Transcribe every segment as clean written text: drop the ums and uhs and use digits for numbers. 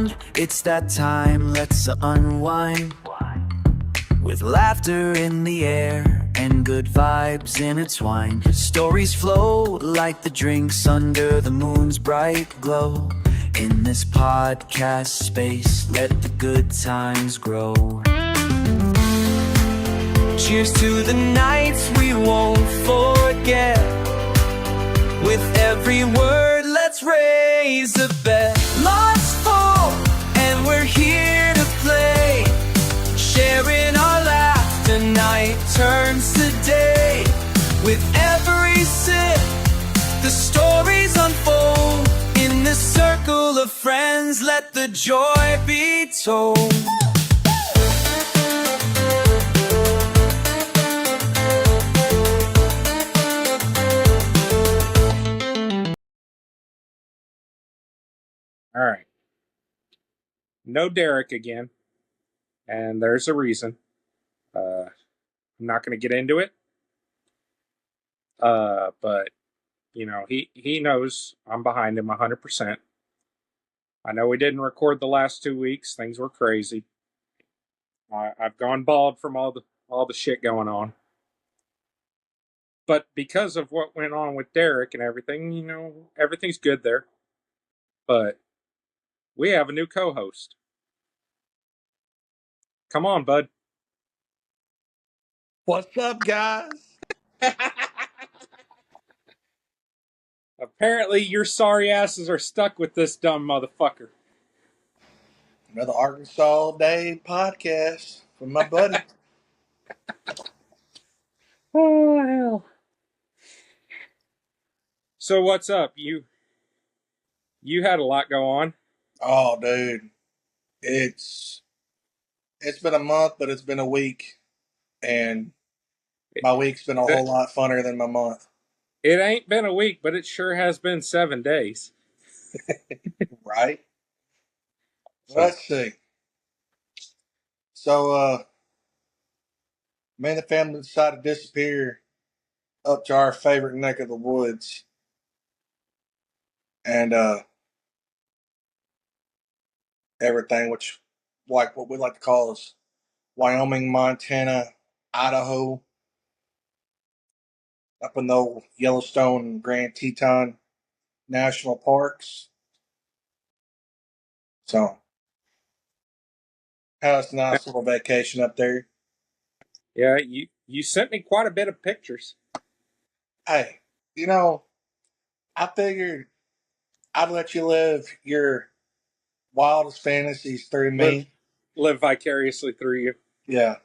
around. It's that time, let's unwind. With laughter in the air and good vibes intertwined. Stories flow like the drinks under the moon's bright glow. In this podcast space, let the good times grow. Cheers to the nights we won't forget. With every word, let's raise a bet. Lots full, and we're here to play. Sharing our laughter, night turns to day. With every sip, the stories unfold. In this circle of friends, let the joy be told. All right. No Derek again. And there's a reason. I'm not going to get into it. But, you know, he knows I'm behind him 100%. I know we didn't record the last 2 weeks. Things were crazy. I've gone bald from all the shit going on. But because of what went on with Derek and everything, you know, everything's good there. But we have a new co-host. Come on, bud. What's up, guys? Apparently, your sorry asses are stuck with this dumb motherfucker. Another Arkansas Day podcast from my buddy. Oh, hell. So what's up? You had a lot go on. Oh, dude. It's been a month, but it's been a week. And my week's been a whole lot funner than my month. It ain't been a week, but it sure has been 7 days. Right? Let's see. So, me and the family decided to disappear up to our favorite neck of the woods. And everything, which, like what we like to call is Wyoming, Montana, Idaho, up in the Yellowstone and Grand Teton National Parks. So, had us a nice little vacation up there. Yeah, you sent me quite a bit of pictures. Hey, you know, I figured I'd let you live your wildest fantasies through me. Live vicariously through you. Yeah.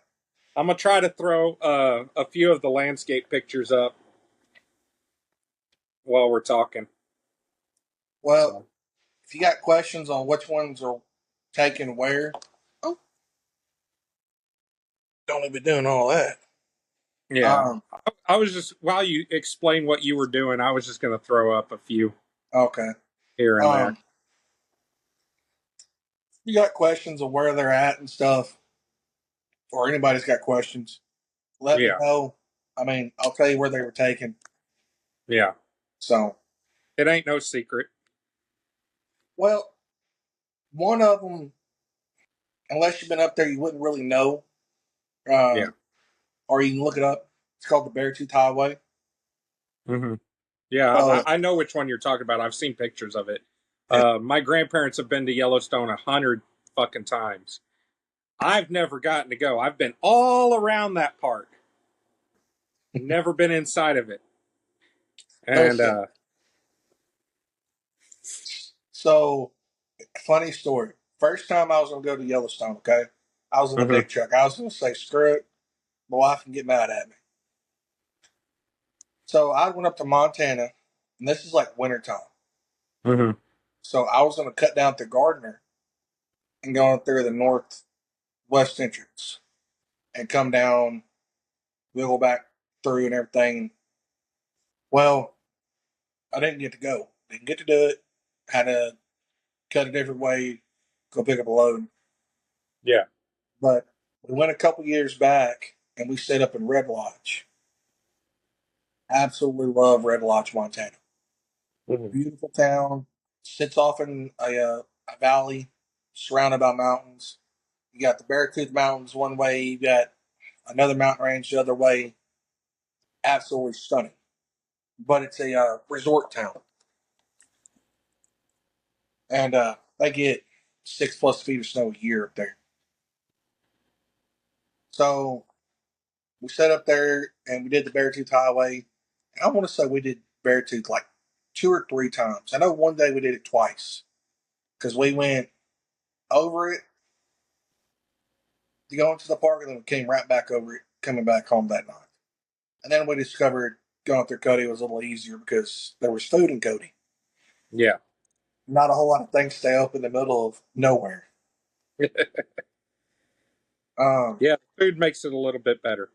I'm gonna try to throw a few of the landscape pictures up while we're talking. Well, if you got questions on which ones are taken where, don't even doing all that. Yeah. I was just, while you explain what you were doing, I was just going to throw up a few. Okay. Here and there. You got questions on where they're at and stuff, or anybody's got questions, let me know. I mean, I'll tell you where they were taken. Yeah. So. It ain't no secret. Well, one of them, unless you've been up there, you wouldn't really know. Yeah. Or you can look it up. It's called the Beartooth Highway. Mm-hmm. Yeah, I know which one you're talking about. I've seen pictures of it. Yeah. My grandparents have been to Yellowstone 100 fucking times. I've never gotten to go. I've been all around that park. Never been inside of it. And so, funny story. First time I was going to go to Yellowstone, okay? I was in a big truck. I was going to say, screw it. My wife can get mad at me. So I went up to Montana, and this is like wintertime. Mm-hmm. So I was going to cut down to Gardner and go through the northwest entrance and come down, wiggle back through and everything. Well, I didn't get to go. Didn't get to do it. Had to cut a different way, go pick up a load. Yeah. But we went a couple years back and we stayed up in Red Lodge. Absolutely love Red Lodge, Montana. Mm-hmm. Beautiful town. Sits off in a valley. surrounded by mountains. You got the Beartooth Mountains one way, you got another mountain range the other way. Absolutely stunning. But it's a resort town. And they get 6+ feet of snow a year up there. So we set up there and we did the Beartooth Highway. I want to say we did Beartooth like 2 or 3 times. I know one day we did it twice because we went over it to go into the park and then we came right back over it, coming back home that night. And then we discovered going through Cody was a little easier because there was food in Cody. Yeah. Not a whole lot of things stay up in the middle of nowhere. Yeah, food makes it a little bit better.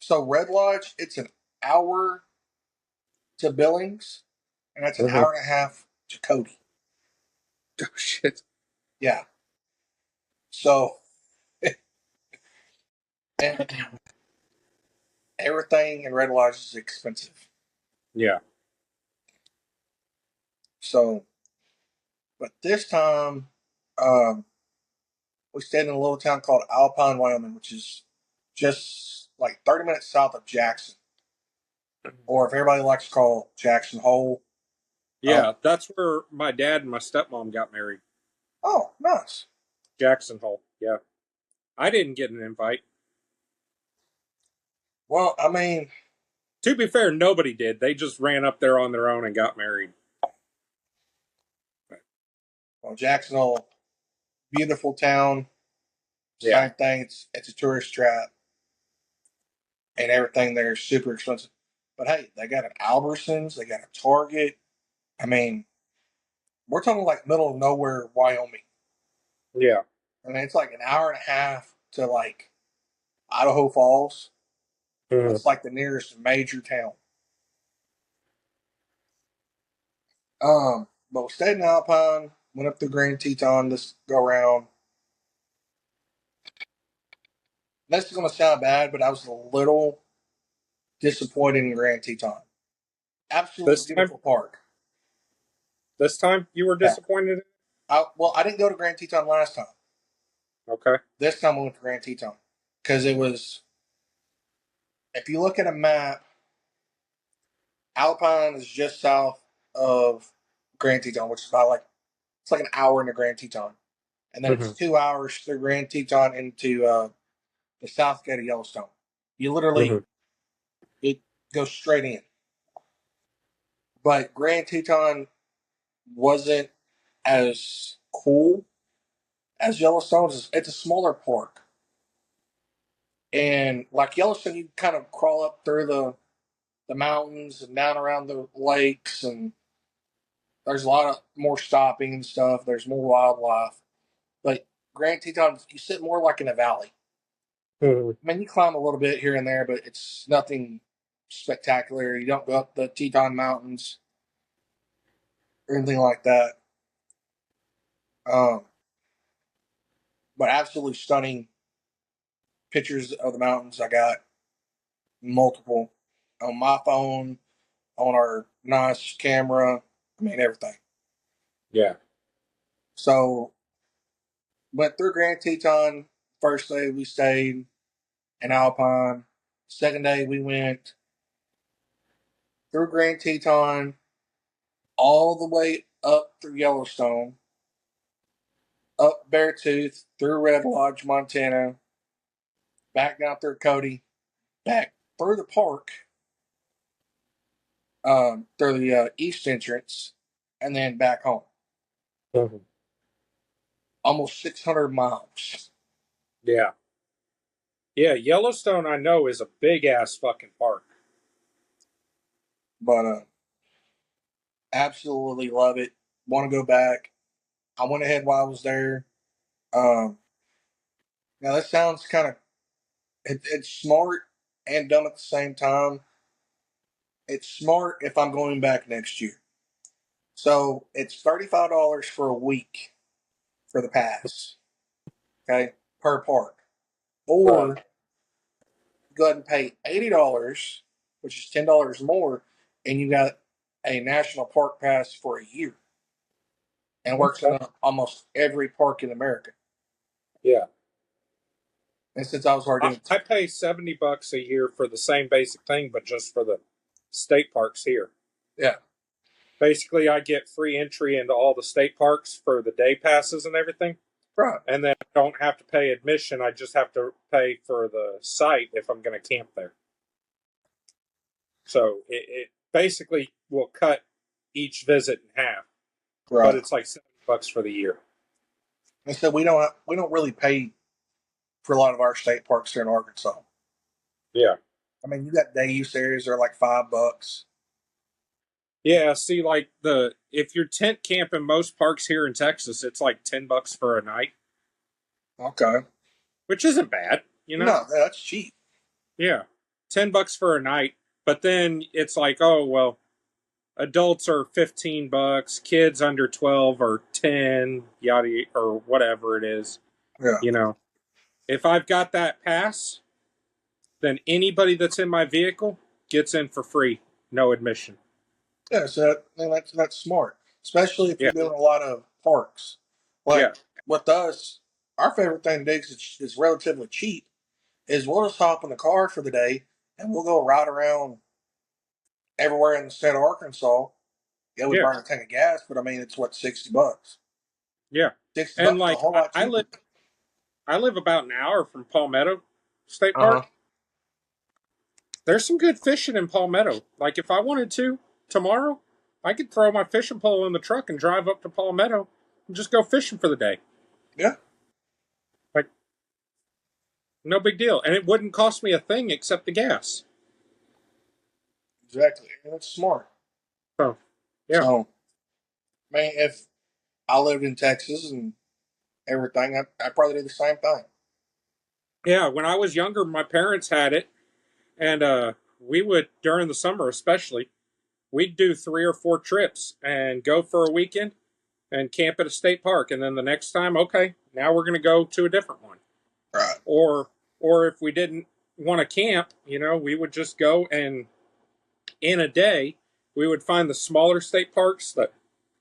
So Red Lodge, it's an hour to Billings, and that's an hour and a half to Cody. Oh shit. Yeah. So and everything in Red Lodge is expensive. Yeah. So, but this time, um, we stayed in a little town called Alpine, Wyoming, which is just like 30 minutes south of Jackson, or if everybody likes to call Jackson Hole. Yeah, that's where my dad and my stepmom got married. Oh, nice. Jackson Hole. Yeah. I didn't get an invite. Well, I mean, To be fair, nobody did. They just ran up there on their own and got married. well, Jackson Hole, beautiful town. Yeah. Same thing. It's a tourist trap, and everything there is super expensive. But hey, they got an Albertsons, they got a Target. I mean, we're talking like middle of nowhere, Wyoming. Yeah. I mean, it's like an hour and a half to like Idaho Falls. Mhm. That's like the nearest major town. But we stayed in Alpine, went up to Grand Teton this go around. This is going to sound bad, but I was a little disappointed in Grand Teton. Absolutely This time, beautiful park. you were Yeah. disappointed. I didn't go to Grand Teton last time. Okay. This time we went to Grand Teton because it was. If you look at a map, Alpine is just south of Grand Teton, which is about like it's like an hour into Grand Teton, and then it's Hmm. 2 hours through Grand Teton into the south gate of Yellowstone. You Hmm. literally it goes straight in. But Grand Teton wasn't as cool as Yellowstone. It's a smaller park, and like Yellowstone, you kind of crawl up through the mountains and down around the lakes, and there's a lot of more stopping and stuff. There's more wildlife. But Grand Teton, you sit more like in a valley. Hmm. I mean, you climb a little bit here and there, but it's nothing spectacular. You don't go up the Teton Mountains or anything like that. Um, but absolutely stunning pictures of the mountains. I got multiple on my phone, on our nice camera. I mean, everything. Yeah. So went through Grand Teton. First day we stayed in Alpine. Second day we went through Grand Teton all the way up through Yellowstone, up Beartooth, through Red Lodge, Montana, back down through Cody, back through the park, through the east entrance, and then back home. Mhm. Almost 600 miles. Yeah. Yeah. Yellowstone, I know, is a big ass fucking park. But absolutely love it. Want to go back. I went ahead while I was there. Um, Now, that sounds kind of it's smart and dumb at the same time. It's smart if I'm going back next year. So it's $35 for a week for the pass, okay, per park. Right. Or go ahead and pay $80, which is $10 more, and you got a national park pass for a year. and works in almost every park in America. Yeah. And since I was already I pay $70 a year for the same basic thing, but just for the state parks here. yeah, Basically, I get free entry into all the state parks for the day passes and everything. right. And then I don't have to pay admission. I just have to pay for the site if I'm going to camp there. So it basically will cut each visit in half. Right. But it's like $70 for the year. And so we don't really pay for a lot of our state parks here in Arkansas. Yeah. I mean, you got day use areas that are like $5. Yeah, see, like if you're tent camping most parks here in Texas, it's like $10 for a night, Okay. which isn't bad, you know? No, that's cheap. Yeah, $10 for a night, but then it's like, oh well, adults are $15, kids under 12 are 10, yada or whatever it is. Yeah. You know, if I've got that pass, then anybody that's in my vehicle gets in for free, no admission. Yeah, so that's smart, especially if Yeah. you're doing a lot of parks. Like Yeah. with us, our favorite thing to do is relatively cheap. Is we'll just hop in the car for the day and we'll go ride around everywhere in the state of Arkansas. Yeah, we Yeah. burn a tank of gas, but I mean it's what $60. Yeah. 60 And bucks is like a whole lot I cheaper. live about an hour from Palmetto State Uh-huh. Park. There's some good fishing in Palmetto. Like if I wanted to tomorrow, I could throw my fishing pole in the truck and drive up to Palmetto and just go fishing for the day. Yeah. Like no big deal. And it wouldn't cost me a thing except the gas. Exactly. And it's smart. So yeah. So, man, if I lived in Texas and everything, I'd probably do the same thing. Yeah, when I was younger, my parents had it, and we would during the summer, especially, we'd do 3 or 4 trips and go for a weekend and camp at a state park, and then the next time, okay, now we're going to go to a different one. Right. Or if we didn't want to camp, you know, we would just go and in a day we would find the smaller state parks that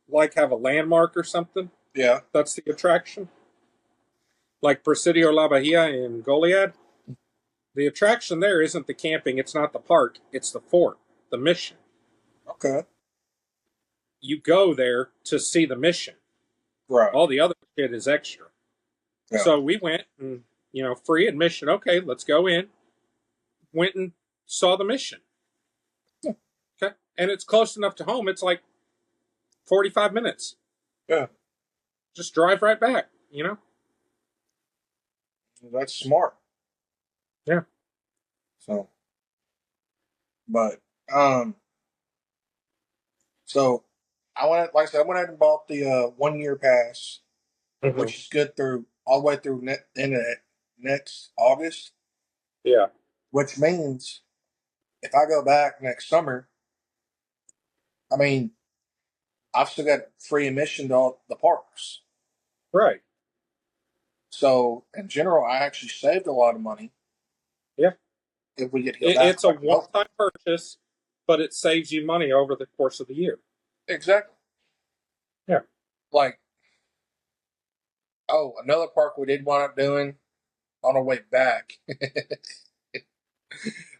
like have a landmark or something. Yeah. That's the attraction. Like Presidio La Bahia in Goliad. The attraction there isn't the camping, it's not the park, it's the fort, the mission. Okay. You go there to see the mission. Right. All the other shit is extra. Yeah. So we went and, you know, free admission. Okay, let's go in. Went and saw the mission. Yeah. Okay. And it's close enough to home. It's like 45 minutes. Yeah. Just drive right back, you know? That's smart. Yeah. So, but so I went, like I said, I went ahead and bought the 1 year pass, which is good through all the way through next August. Yeah. Which means if I go back next summer, I mean, I've still got free admission to all the parks. Right. So in general, I actually saved a lot of money. Yeah. If we get to go back, it's a one-time purchase, but it saves you money over the course of the year. Exactly. Yeah. Like, oh, another park we did wind up doing on our way back.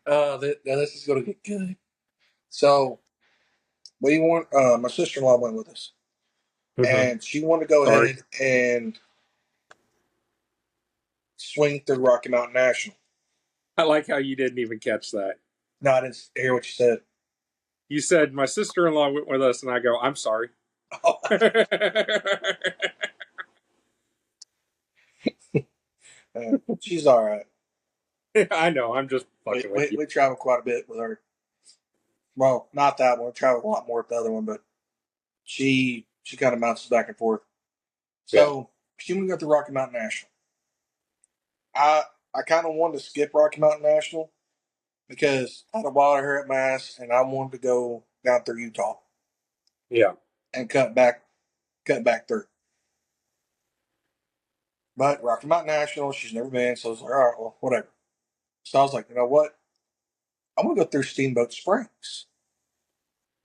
This is going to get good. So we want. My sister-in-law went with us, and she wanted to go ahead and swing through Rocky Mountain National. I like how you didn't even catch that. No, I didn't hear what you said. You said my sister-in-law went with us, and I go, I'm sorry. Oh. She's all right. I know. I'm just fucking with you. We travel quite a bit with her. Well, not that one. We travel a lot more with the other one, but she kind of bounces back and forth. So she wanted to go through Rocky Mountain National. I kind of wanted to skip Rocky Mountain National because I had a wilder hair at my ass, and I wanted to go down through Utah. Yeah. And cut back through. But Rocky Mountain National, she's never been, so I was like, all right, well, whatever. So I was like, you know what? I'm gonna go through Steamboat Springs.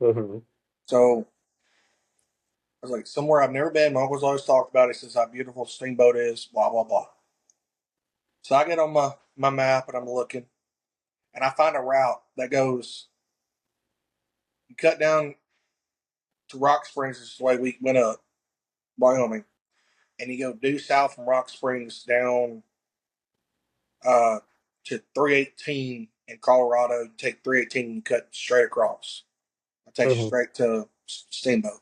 Mm-hmm. So I was like, somewhere I've never been. My uncle's always talked about it. He says how beautiful Steamboat is, blah, blah, blah. So I get on my map and I'm looking, and I find a route that goes, you cut down to Rock Springs, this is the way we went up, Wyoming, and you go due south from Rock Springs down uh, to 318 in Colorado. You take 318 and you cut straight across. It takes you straight to Steamboat.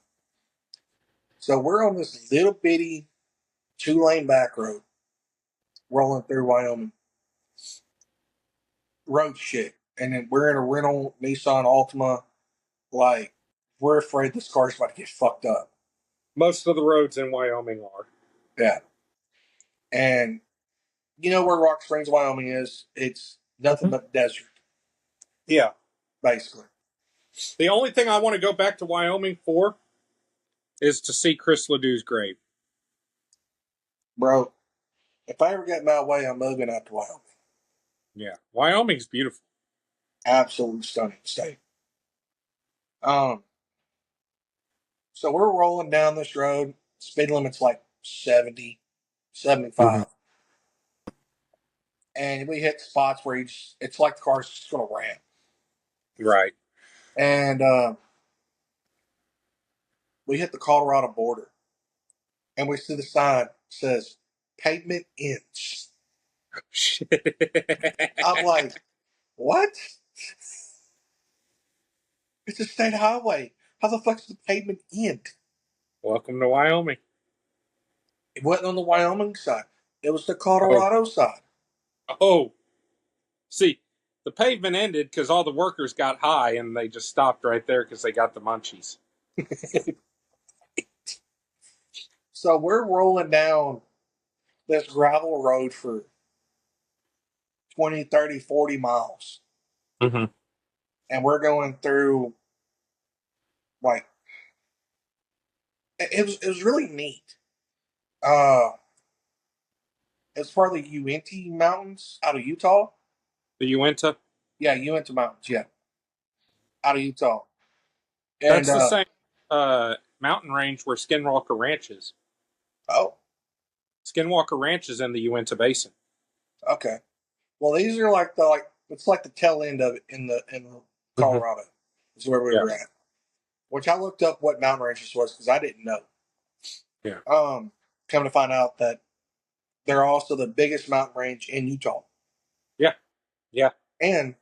So we're on this little bitty 2-lane back road rolling through Wyoming. Road shit. And then we're in a rental Nissan Altima. Like, we're afraid this car's about to get fucked up. Most of the roads in Wyoming are. Yeah. And you know where Rock Springs, Wyoming is? It's nothing but desert. Yeah. Basically. The only thing I want to go back to Wyoming for is to see Chris Ledoux's grave. Bro, if I ever get my way, I'm moving out to Wyoming. Yeah. Wyoming's beautiful. Absolutely stunning state. So we're rolling down this road. Speed limit's like 70, 75. And we hit spots where it's like the car's just going to ram. Right. And we hit the Colorado border. And we see the sign that says, pavement ends. Shit. I'm like, what? It's a state highway. How the fuck's the pavement end? Welcome to Wyoming. It wasn't on the Wyoming side. It was the Oh. Colorado side. Oh. See, the pavement ended because all the workers got high and they just stopped right there because they got the munchies. So we're rolling down this gravel road for 20, 30, 40 miles. Mm-hmm. And we're going through, like, it was really neat. It's part of the Uinta Mountains out of Utah. The Uinta? Yeah, Uinta Mountains, yeah. Out of Utah. And, That's the same mountain range where Skinwalker Ranch is. oh, Skinwalker Ranch is in the Uinta Basin. okay. Well, these are it's like the tail end of it in the Colorado. Is where we were at. Which I looked up what mountain range this was because I didn't know. Yeah. Coming to find out that they're also the biggest mountain range in Utah. Yeah. Yeah. And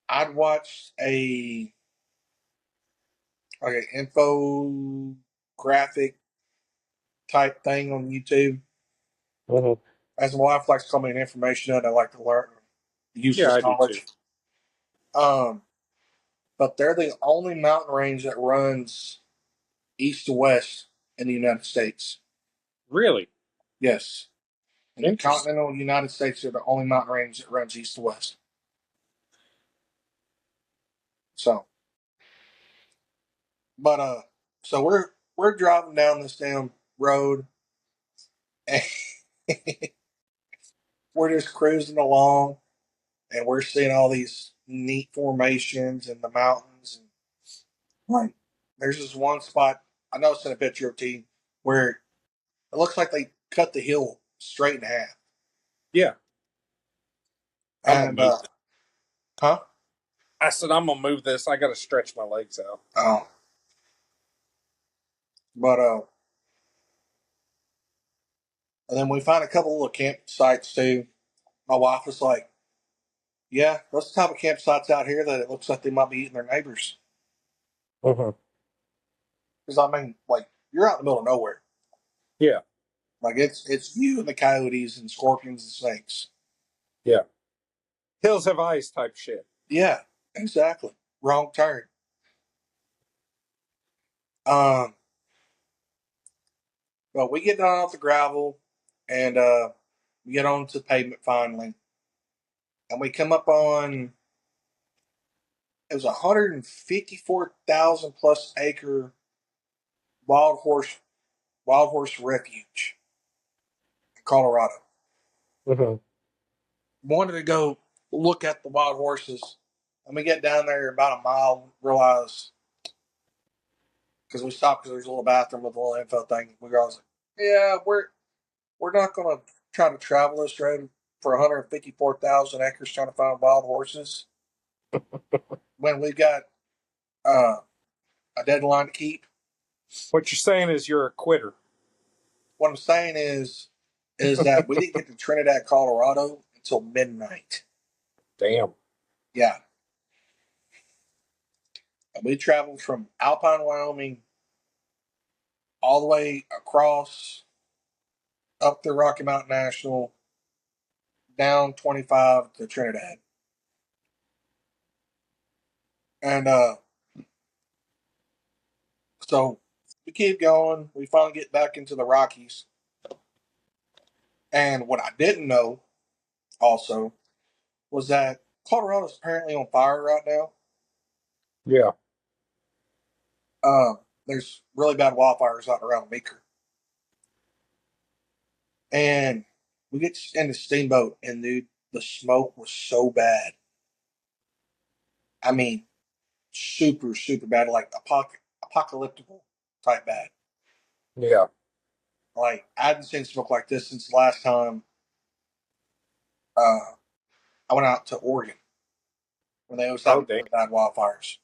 I'd watched an infographic type thing on YouTube. As my wife likes to call me an information nut, I like to learn useless I do knowledge. too. But they're the only mountain range that runs east to west in the United States. Really? Yes. In the continental United States, they're the only mountain range that runs east to west. So, but so we're driving down this damn road, and we're just cruising along, and we're seeing all these neat formations in the mountains. And like, there's this one spot I know it's in a picture of T where it looks like they cut the hill straight in half. Yeah. And huh? I said, I'm going to move this. I got to stretch my legs out. Oh. But and then we find a couple little campsites too. My wife was like, "Yeah, those type of campsites out here that it looks like they might be eating their neighbors." Because I mean, like, you're out in the middle of nowhere. Yeah. Like it's you and the coyotes and scorpions and snakes. Yeah. Hills have eyes type shit. Yeah, exactly. Wrong turn. But we get down off the gravel and we get onto the pavement finally. And we come up on it was 154,000 plus acre wild horse refuge in Colorado. Wanted to go look at the wild horses. And we get down there about a mile, realize because we stopped because there's a little bathroom with a little info thing. We were always like, yeah, we're not going to try to travel this road for 154,000 acres trying to find wild horses when we've got uh, a deadline to keep. What you're saying is you're a quitter. What I'm saying is that we didn't get to Trinidad, Colorado until midnight. Damn. Yeah. And we traveled from Alpine, Wyoming, all the way across up the Rocky Mountain National, down 25 to Trinidad. And so we keep going. We finally get back into the Rockies. And what I didn't know also was that Colorado's apparently on fire right now. Yeah. There's really bad wildfires out around Meeker. And we get in the steamboat, and dude, the smoke was so bad. I mean, super, super bad, like apocalyptic type bad. Yeah. Like, I hadn't seen smoke like this since the last time uh, I went out to Oregon when they was Oh, having damn. really bad wildfires.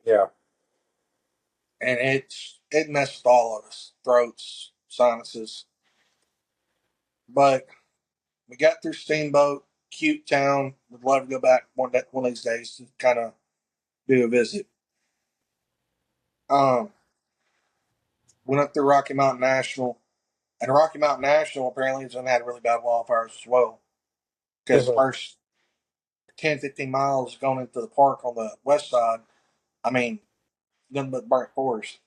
Yeah. And it messed with all of us, throats, sinuses. But we got through Steamboat, cute town. Would love to go back one of these days to kind of do a visit. Um, Went up through Rocky Mountain National, and Rocky Mountain National apparently has had really bad wildfires as well. Because the Mhm. first 10, 15 miles going into the park on the west side, I mean, nothing but burnt forest.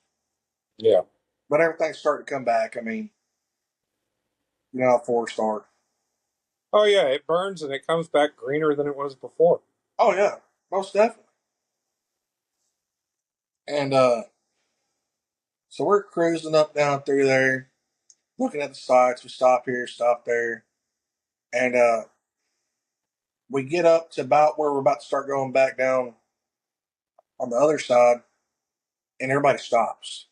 Yeah. But everything's starting to come back. I mean, you know how forests start. Oh, yeah. It burns and it comes back greener than it was before. Oh yeah, most definitely. And so we're cruising up down through there, looking at the sights. We stop here, stop there, and we get up to about where we're about to start going back down on the other side, and everybody stops.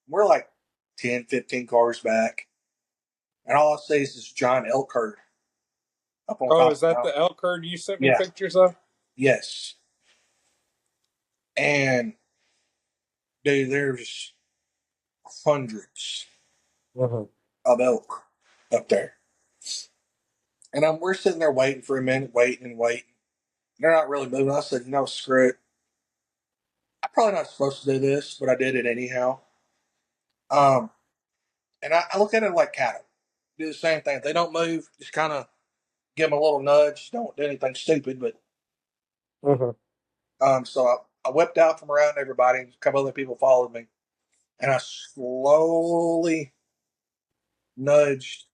We're like 10, 15 cars back, and all I see is this giant elk herd up on Oh, top is of the that mountain. the elk herd you sent me Yeah, pictures of? yes. And dude, there's hundreds Mhm. of elk up there. And we're sitting there waiting for a minute, waiting and waiting. They're not really moving. I said, no, screw it. I'm probably not supposed to do this, but I did it anyhow. Um, and I look at it like cattle. Do the same thing. If they don't move, just kind of give them a little nudge. Don't do anything stupid. But Mhm. so I whipped out from around everybody. A couple other people followed me, and I slowly nudged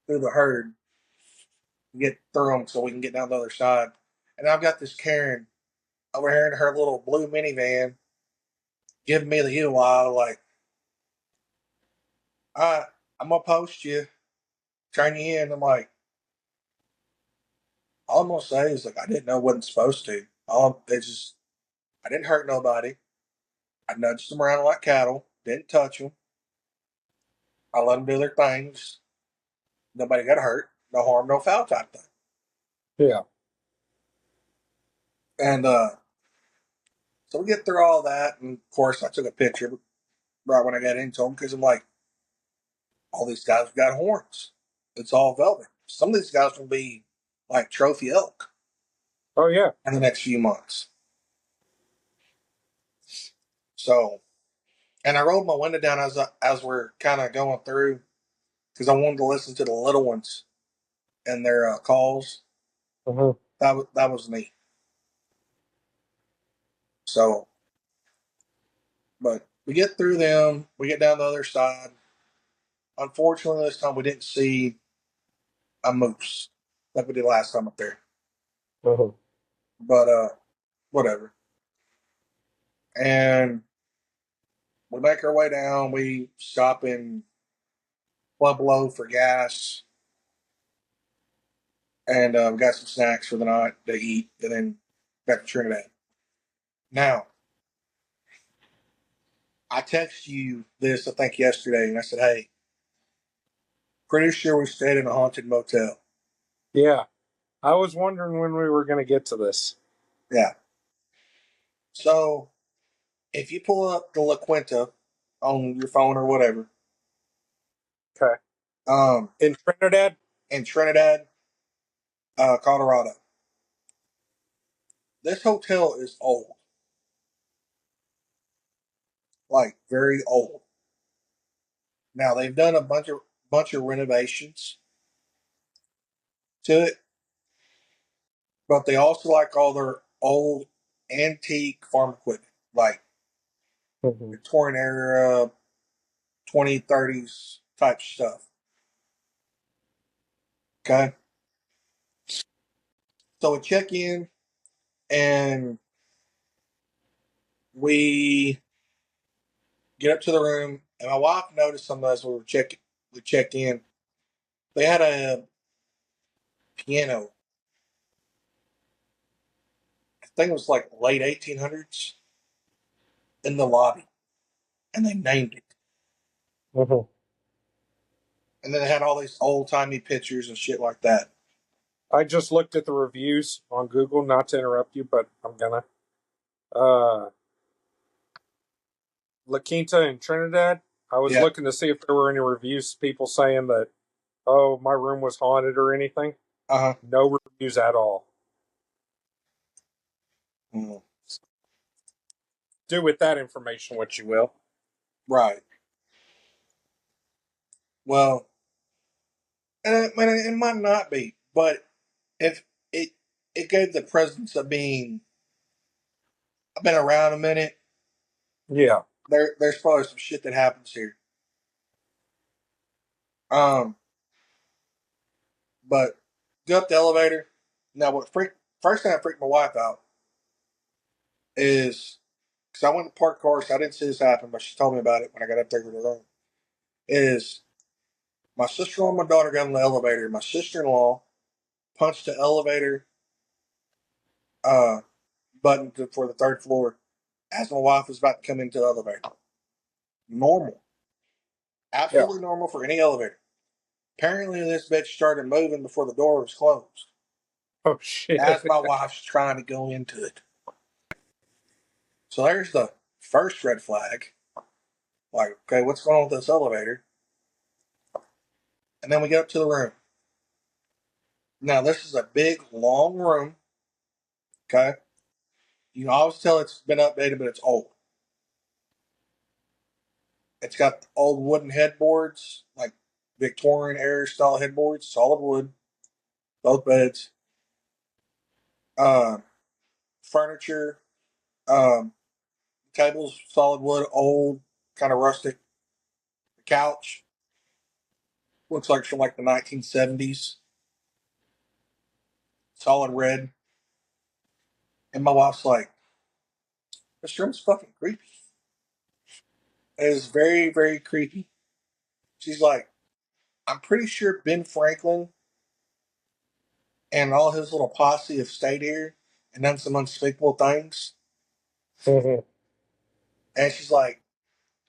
through the herd to get through them so we can get down the other side. And I've got this Karen over here in her little blue minivan giving me the UI like, all right, I'm gonna post you, turn you in. I'm like, all I'm gonna say is like I didn't know I wasn't supposed to. It's just I didn't hurt nobody. I nudged them around like cattle, didn't touch them. I let them do their things. Nobody got hurt, no harm, no foul type thing. Yeah. And so we get through all that, and of course I took a picture right when I got into them because I'm like, all these guys have got horns. It's all velvet. Some of these guys will be like trophy elk Oh, yeah. in the next few months. So, and I rolled my window down as we're kind of going through because I wanted to listen to the little ones and their calls. Mhm. That was neat. So, but we get through them. We get down the other side. Unfortunately, this time we didn't see a moose like we did last time up there. Mhm. But whatever. And we make our way down. We stop in Pueblo for gas, and we got some snacks for the night to eat, and then back to Trinidad. Now, I texted you this, I think, yesterday, and I said, hey, pretty sure we stayed in a haunted motel. Yeah. I was wondering when we were going to get to this. Yeah. So, if you pull up the La Quinta on your phone or whatever, Okay. um, In Trinidad? in Trinidad, Colorado, this hotel is old, like very old. Now they've done a bunch of renovations to it, but they also like all their old antique farm equipment, like Mm-hmm. Victorian era 2030s type stuff. Okay. So we check in and we get up to the room, and my wife noticed something as we checked in. They had a piano. I think it was like late 1800s in the lobby, and they named it. Mm-hmm. And then they had all these old timey pictures and shit like that. I just looked at the reviews on Google, not to interrupt you, but I'm gonna. Uh, La Quinta in Trinidad. I was Yeah. looking to see if there were any reviews, people saying that, oh, my room was haunted or anything. Uh huh. No reviews at all. Mm, Do with that information what you will. right. Well, it might not be, but if it it gave the presence of being, I've been around a minute. Yeah. There's probably some shit that happens here. Um, but go up the elevator. Now, first thing that freaked my wife out is because I went to park cars. So I didn't see this happen, but she told me about it when I got up there to the room. Is my sister-in-law and my daughter got in the elevator. My sister-in-law punched the elevator uh, button for the third floor as my wife was about to come into the elevator. Normal, Yeah. absolutely normal for any elevator. Apparently, this bitch started moving before the door was closed Oh, shit. as my wife's trying to go into it. So there's the first red flag. Like, okay, what's going on with this elevator? And then we get up to the room. Now, this is a big, long room. Okay. You can always tell it's been updated, but it's old. It's got old wooden headboards, like Victorian era style headboards, solid wood, both beds. Uh, Furniture, um, tables, solid wood, old, kind of rustic. The couch looks like from like the 1970s, solid red. And my wife's like, this room's fucking creepy. It is very, very creepy. She's like, I'm pretty sure Ben Franklin and all his little posse have stayed here and done some unspeakable things. Mm-hmm. And she's like,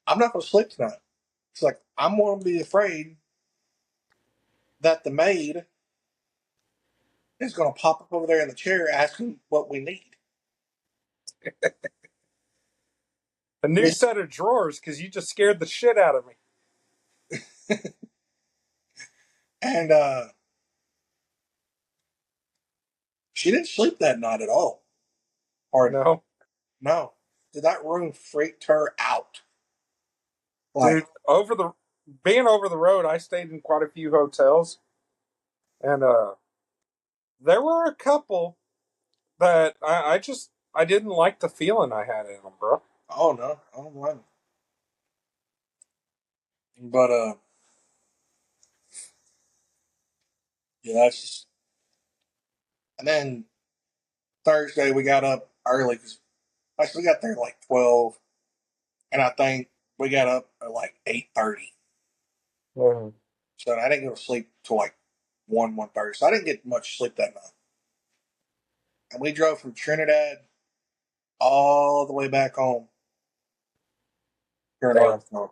I'm not going to sleep tonight. She's like, I'm going to be afraid that the maid is going to pop up over there in the chair asking what we need. A new set of drawers because you just scared the shit out of me. And she didn't sleep that night at all. Hardly. No. No. That room freaked her out. Like, Dude, being over the road, I stayed in quite a few hotels, and there were a couple that I didn't like the feeling I had in them, bro. oh no, I don't blame her. But yeah, that's just. And then Thursday we got up early because we got there at like 12, and I think we got up at like 8:30. Mm-hmm. So I didn't go to sleep till like 1:30. So I didn't get much sleep that night. And we drove from Trinidad all the way back home. here in Arkansas.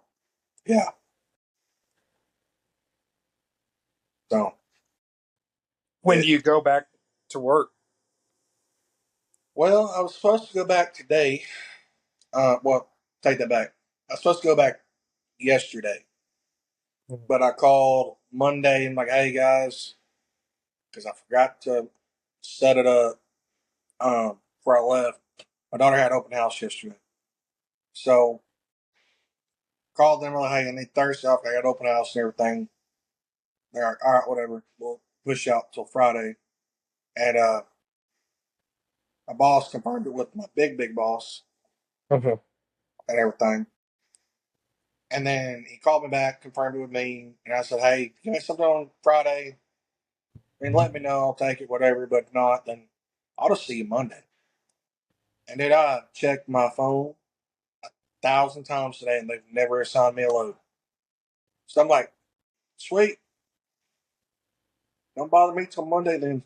Yeah. So When do you go back to work? well, I was supposed to go back today. Well, take that back. I was supposed to go back yesterday, but I called Monday and like, hey guys, because I forgot to set it up before I left. My daughter had open house yesterday, so called them like, hey, I need Thursday off. I got open house and everything. They're like, all right, whatever. We'll push out till Friday. And my boss confirmed it with my big boss Mhm. and everything. And then he called me back, confirmed it with me, and I said, hey, give me something on Friday. And let me know, I'll take it, whatever. But if not, then I'll just see you Monday. And then I checked my phone 1,000 times today, and they've never assigned me a load. So I'm like, sweet, don't bother me till Monday. Then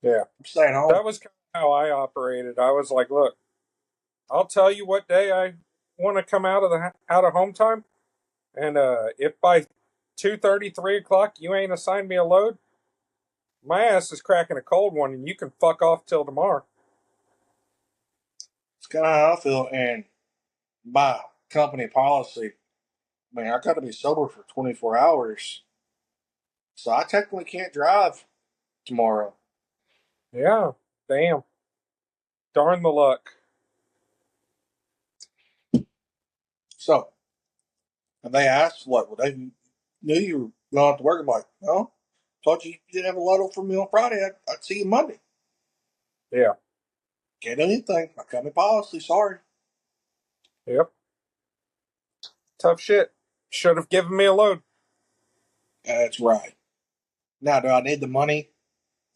Yeah. I'm staying home. That was kind of how I operated. I was like, look, I'll tell you what day I want to come out of home time, and if by 2:30, 3 o'clock you ain't assigned me a load, my ass is cracking a cold one, and you can fuck off till tomorrow. It's kind of how I feel. And by company policy, I mean, I got to be sober for 24 hours. So I technically can't drive tomorrow. Yeah, damn, darn the luck. So, and they asked, what, well, they knew you were going to work. I'm like, no, told you didn't have a load for me on Friday. I'd see you Monday. Yeah, Can't do anything. My company policy, sorry. yep, tough shit. Should have given me a load. That's right. Now, do I need the money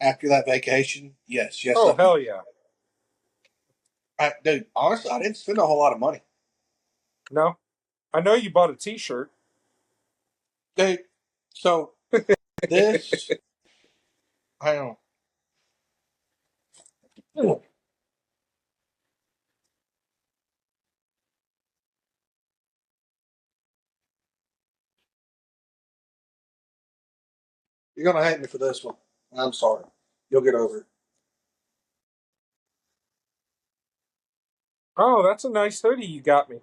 after that vacation? Yes, yes, I Oh do. hell yeah. Dude, honestly, I didn't spend a whole lot of money. No, I know you bought a T-shirt. Dude, so this, hang on. You're going to hate me for this one. I'm sorry. You'll get over it. Oh, that's a nice hoodie you got me.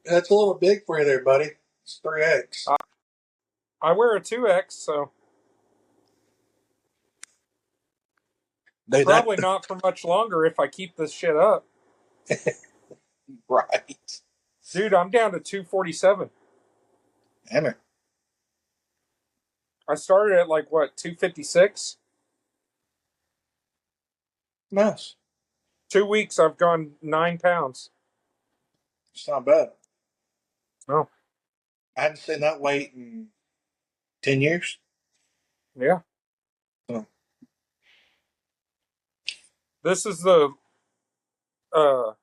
That's a little big for you there, buddy. It's 3X. I wear a 2X, so Dude, that, probably not for much longer if I keep this shit up. right. Dude, I'm down to 247. Damn it. I started at like what, 256? Nice. 2 weeks I've gone 9 pounds. It's not bad. Oh, I hadn't seen that weight in 10 years. yeah. So, This is uh the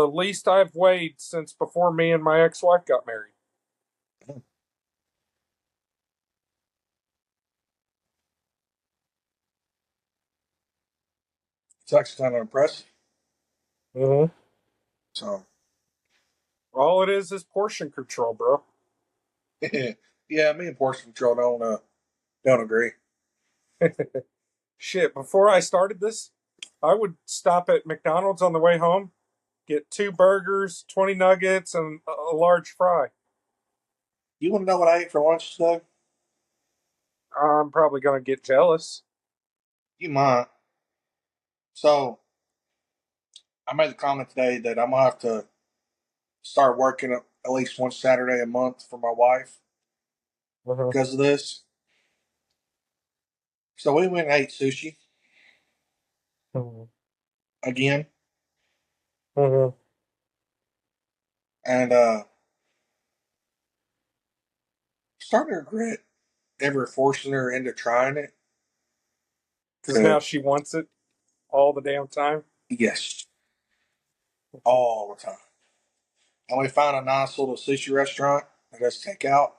least I've weighed since before me and my ex-wife got married. it's actually kind of impressive. Mm-hmm. So, All it is portion control, bro. yeah, me and portion control don't agree. Shit, before I started this, I would stop at McDonald's on the way home, get 2 burgers, 20 nuggets, and a large fry. You want to know what I ate for lunch today? I'm probably gonna get jealous. You might. So, I made the comment today that I'm gonna have to start working at least one Saturday a month for my wife Uh-huh. because of this. So we went and ate sushi Uh-huh. again, Uh-huh. and starting to regret ever forcing her into trying it. Because now she wants it all the damn time. Yes, all the time. And we found a nice little sushi restaurant that does takeout.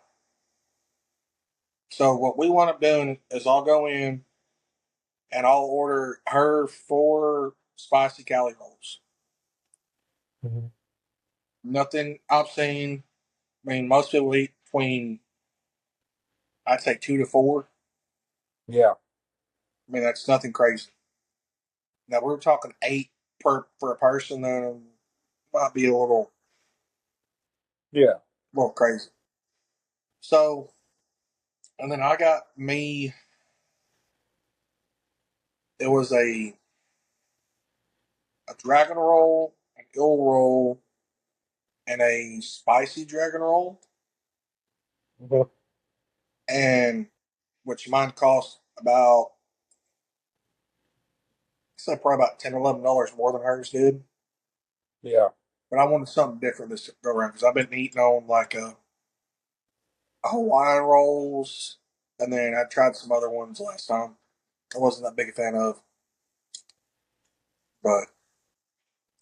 So what we want up doing is I'll go in and I'll order her 4 spicy Cali rolls. Mm-hmm. Nothing I've seen. I mean, most people eat between, I'd say, 2 to 4. Yeah. I mean, that's nothing crazy. Now we're talking 8 per for a person. Then might be Yeah. little crazy. So, and then I got me. It was a dragon roll, an eel roll, and a spicy dragon roll, Mhm. and which mine cost about, I said probably about $10 or $11 more than hers did. Yeah. But I wanted something different this go around because I've been eating on like a Hawaiian rolls, and then I tried some other ones last time. I wasn't that big a fan of, but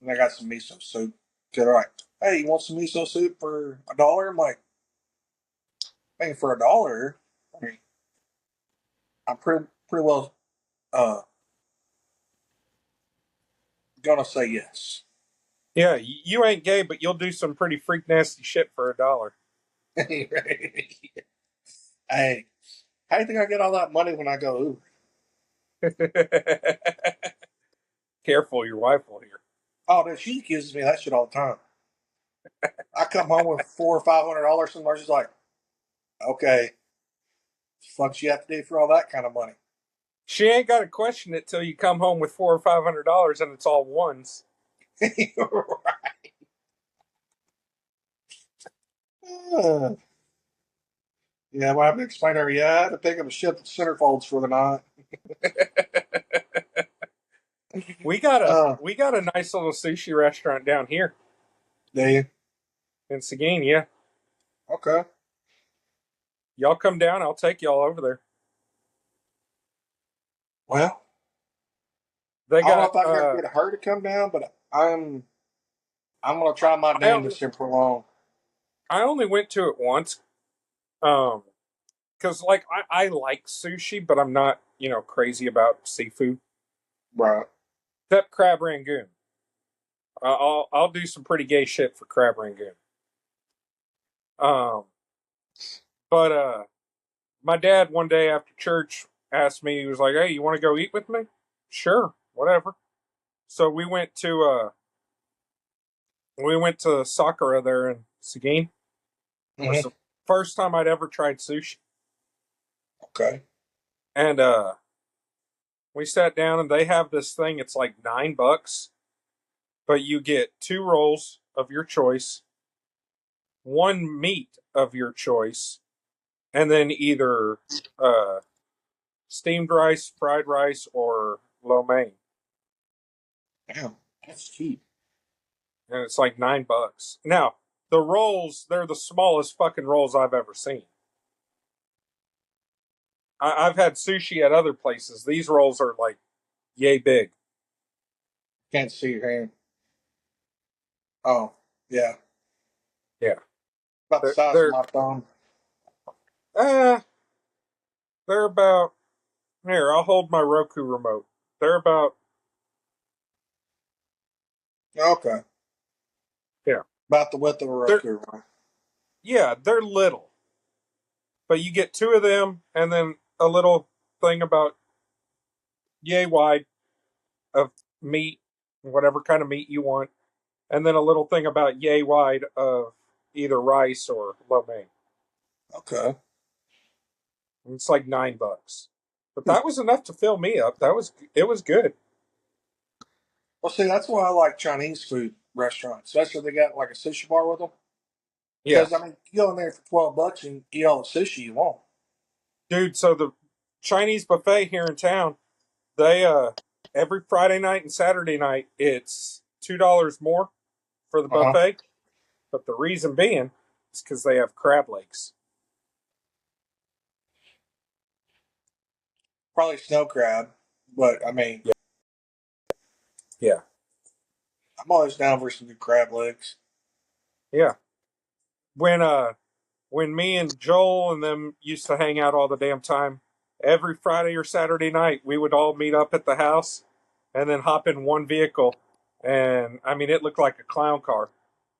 then I got some miso soup. They're like, "Hey, you want some miso soup for $1?" I'm like, "Hey, for $1?" I mean, I'm pretty well uh gonna say yes. Yeah. You ain't gay, but you'll do some pretty freak nasty shit for $1. Hey, how do you think I get all that money when I go Uber? Careful, your wife will hear. Oh, dude, she accuses me of that shit all the time. I come home with $400 or $500, and she's like, "Okay, fuck, you have to do for all that kind of money?" She ain't got to question it till you come home with $400 or $500 and it's all ones. Uh, yeah, well, I have to explain to her. Yeah, I had to pick up a shit the centerfolds for the night. We got a Uh, we got a nice little sushi restaurant down here do you? in Seguin. Yeah, Okay. y'all come down. I'll take y'all over there. Well, They I don't know got. if I can ever get her to come down, but I'm gonna try my I damnedest only here for long. I only went to it once. Um, because like I like sushi, but I'm not crazy about seafood. Right. Except crab rangoon. I'll do some pretty gay shit for crab rangoon. Um, but my dad one day after church asked me. He was like, "Hey, you want to go eat with me?" Sure, whatever. So we went to Sakura there in Seguin. It was Mm-hmm. the first time I'd ever tried sushi, Okay. and we sat down and they have this thing. It's like $9, but you get two rolls of your choice, one meat of your choice, and then either uh, steamed rice, fried rice, or lo mein. Damn, that's cheap. And it's like $9. Now the rolls—they're the smallest fucking rolls I've ever seen. I've had sushi at other places. These rolls are like yay big. Can't see your hand. Oh, yeah, Yeah, about the they're size of they're my thumb. uh they're about here. I'll hold my Roku remote. They're about Okay, yeah. about the width of a They're Roku. Right? yeah. They're little, but you get two of them, and then a little thing about yay wide of meat, whatever kind of meat you want, and then a little thing about yay wide of either rice or lo mein. Okay. And it's like $9. But that was enough to fill me up. It was good. Well, see, that's why I like Chinese food restaurants, especially if they got like a sushi bar with them. Yeah, Because I mean, you go in there for $12 and eat all the sushi you want. dude. So the Chinese buffet here in town, they every Friday night and Saturday night, it's $2 more for the Uh huh. buffet. But the reason being is because they have crab legs. Probably snow crab, but I mean, Yeah, yeah, I'm always down for some good crab legs. yeah. When me and Joel and them used to hang out all the damn time, every Friday or Saturday night we would all meet up at the house and then hop in one vehicle And I mean, it looked like a clown car.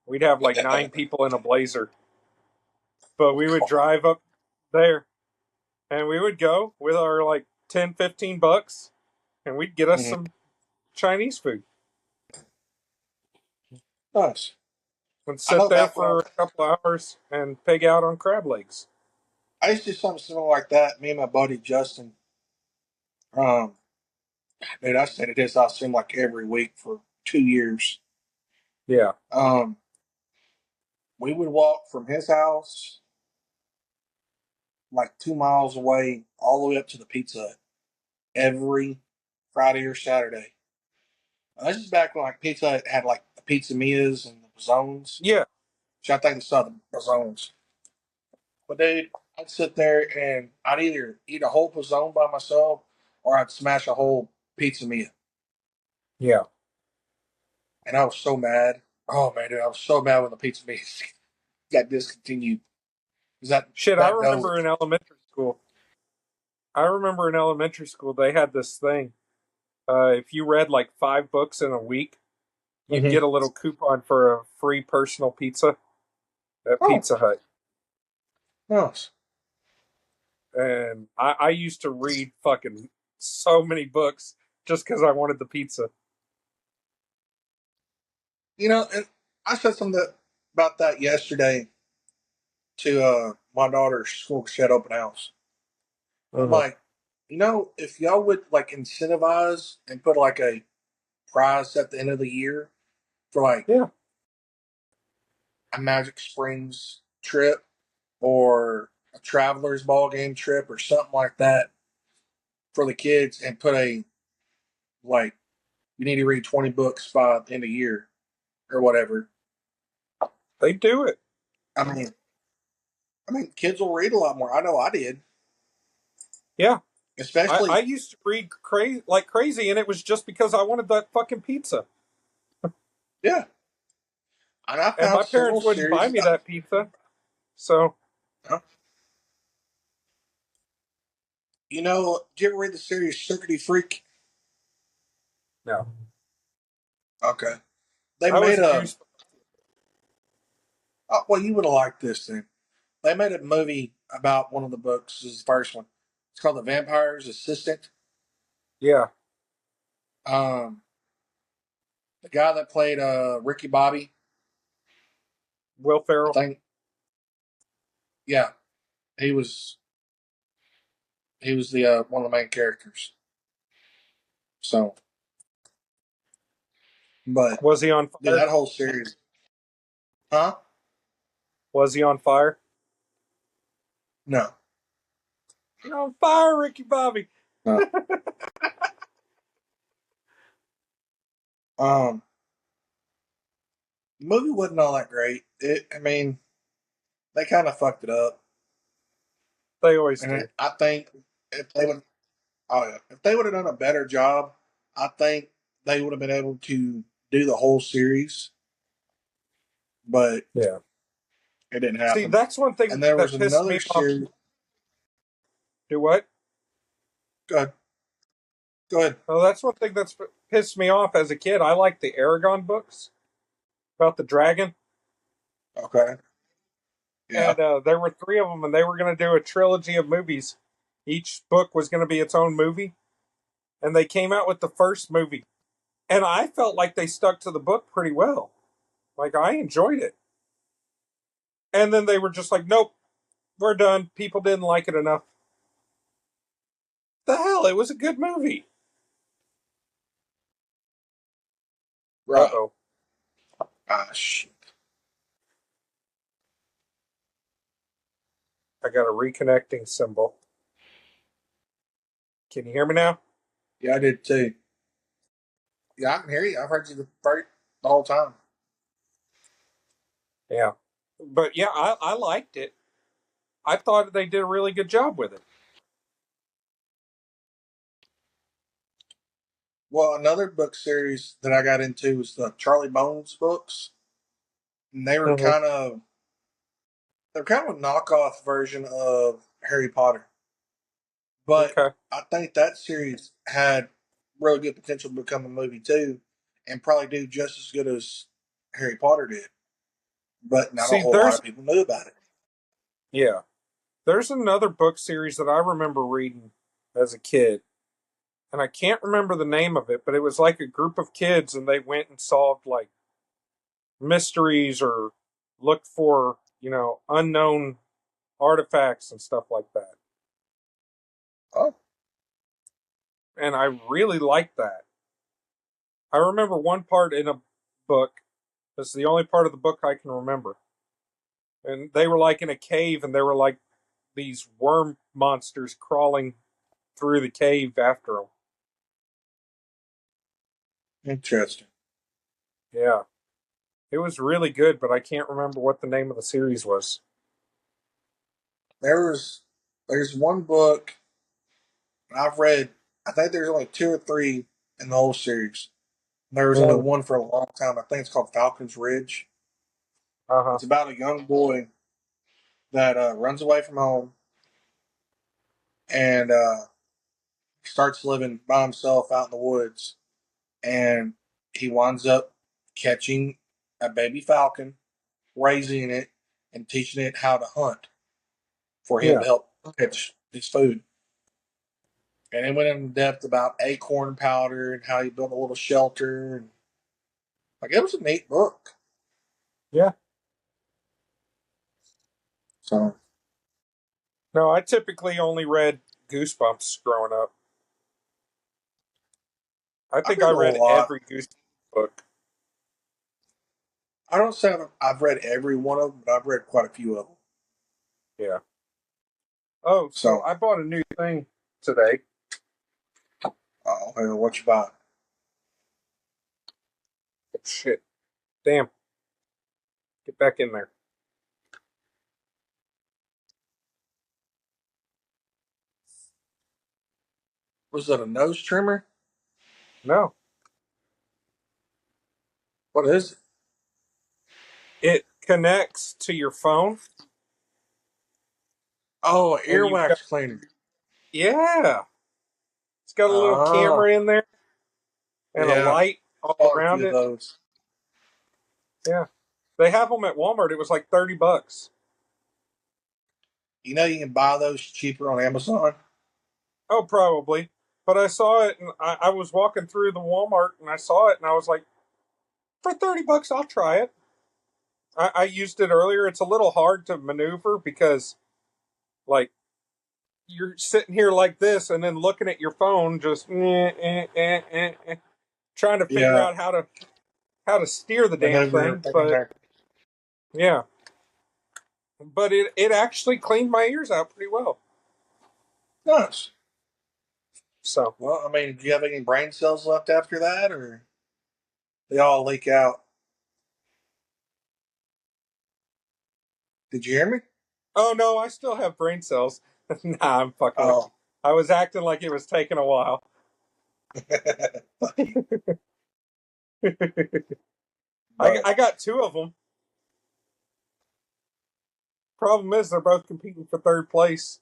We'd have like 9 people in a Blazer, but we would drive up there and we would go with our like 10, $15, and we'd get us Mhm. some Chinese food Nice. and I sit know there back when for a couple hours and pig out on crab legs. I used to do something similar like that. Me and my buddy Justin. Um, dude, I stayed at his house seemed like every week for 2 years. Yeah. Um, we would walk from his house like 2 miles away all the way up to the Pizza Hut every Friday or Saturday. Now, this is back when like Pizza Hut had like the pizza mias and the zones. Yeah. Which I think it's the zones. But dude, I'd sit there and I'd either eat a whole pizzone by myself or I'd smash a whole pizza mia. Yeah. And I was so mad. Oh man, dude, I was so mad when the pizza mia got discontinued. Is Shit, I that dough? remember in elementary school. They had this thing. If you read like 5 books in a week, you'd Mm-hmm. get a little coupon for a free personal pizza at Oh, Pizza Hut. nice. And I used to read fucking so many books just because I wanted the pizza. You know, and I said something about that yesterday to my daughter's school. She had open house. I'm Uh-huh. like, if y'all would like incentivize and put like a prize at the end of the year for like Yeah, a Magic Springs trip or a Travelers ball game trip or something like that for the kids, and put a like you need to read 20 books by the end of the year or whatever. they do it. I mean, kids will read a lot more. I know I did, Yeah, I especially used to read like crazy, and it was just because I wanted that fucking pizza. yeah. And I And found my several parents wouldn't buy series. me that pizza, so Uh, did you ever read the series Circuity Freak? no. Okay, they I was made a a. juice. Oh, well, you would have liked this then. They made a movie about one of the books. This is the first one. It's called The Vampire's Assistant. Yeah, Um, the guy that played Ricky Bobby, Will I Ferrell. think, yeah, he was the one of the main characters. So, but Was he on dude, fire? that whole series, huh? Was he on fire? No, You're on fire, Ricky Bobby. no. Um, the movie wasn't all that great. I mean, they kind of fucked it up, They always and do. I think if they would, oh yeah, if they would have done a better job, I think they would have been able to do the whole series. But Yeah. it didn't See, happen. that's one thing And there was that pissed another me off. series. Do what? Go ahead. Go ahead. Well, that's one thing that's pissed me off as a kid. I like the Aragon books about the dragon, Okay. Yeah. and there were 3 of them, and they were going to do a trilogy of movies. Each book was going to be its own movie, and they came out with the first movie, and I felt like they stuck to the book pretty well. Like I enjoyed it, and then they were just like, "Nope, we're done. People didn't like it enough." The hell! It was a good movie. Uh Right. oh, Ah, shit. I got a reconnecting symbol. Can you hear me now? Yeah, I did too. Yeah, I can hear you. I've heard you the whole time. Yeah, but yeah, I liked it. I thought they did a really good job with it. Well, another book series that I got into was the Charlie Bones books. And Mm-hmm. they're kind of a knockoff version of Harry Potter. But Okay. I think that series had really good potential to become a movie too. and probably do just as good as Harry Potter did. But not a See, whole lot of people knew about it. yeah, there's another book series that I remember reading as a kid, and I can't remember the name of it, but it was like a group of kids and they went and solved like mysteries or looked for, unknown artifacts and stuff like that. Oh, And I really liked that. I remember one part in a book. It's the only part of the book I can remember. And they were like in a cave and there were like these worm monsters crawling through the cave after them. interesting. Yeah. It was really good, but I can't remember what the name of the series was. There's one book I've read. I think there's only two or three in the whole series. There was only Mm. one for a long time. I think it's called Falcon's Ridge. Uh-huh. It's about a young boy that runs away from home and starts living by himself out in the woods. And he winds up catching a baby falcon, raising it, and teaching it how to hunt for him Yeah. to help catch his food. And it went in depth about acorn powder and how he built a little shelter. And, like, it was a neat book. Yeah. So No, I typically only read Goosebumps growing up. I I've think read I a whole read lot. every Goosebumps book. I don't say I've read every one of them, but I've read quite a few of them. Yeah. Oh, so So, I bought a new thing today. what you buy? Shit. Damn. Get back in there. Was that a nose trimmer? No. What is it? It connects to your phone Oh, and you've got, earwax cleaner. yeah. It's got a little Ah, camera in there and a yeah. light all Bought a around few of it. those. Yeah. They have them at Walmart. It was like $30. You know, you can buy those cheaper on Amazon. Oh, probably. But I saw it and I was walking through the Walmart and I saw it and I was like, for $30, I'll try it. I used it earlier. It's a little hard to maneuver because, like, you're sitting here like this and then looking at your phone, just trying to figure Yeah, out how to steer the damn maneuver thing. everything in But there. yeah, but it actually cleaned my ears out pretty well. Nice. So Well, I mean, do you have any brain cells left after that, or they all leak out? Did you hear me? oh no, I still have brain cells. Nah, I'm fucking with you. Oh, I was acting like it was taking a while. fuck you. I But I got two of them. Problem is, they're both competing for third place.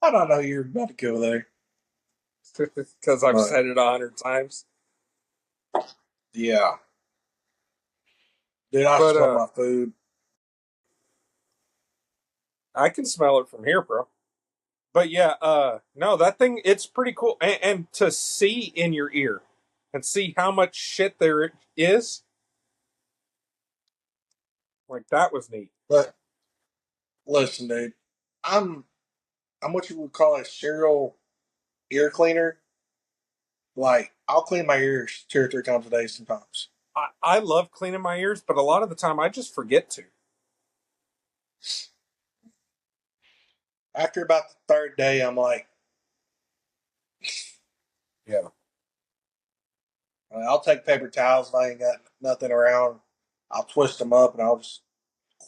I don't know you're about to go there. Because I've But said it 100 times. yeah, dude, I But smell my food. I can smell it from here, bro. But yeah, no, that thing it's pretty cool, and to see in your ear and see how much shit there is, like that was neat. But listen, dude, I'm I'm what you would call a serial ear cleaner. Like, I'll clean my ears two or three times a day sometimes. I love cleaning my ears, but a lot of the time I just forget to. After about the third day, I'm like, Yeah, I'll take paper towels if I ain't got nothing around. I'll twist them up and I'll just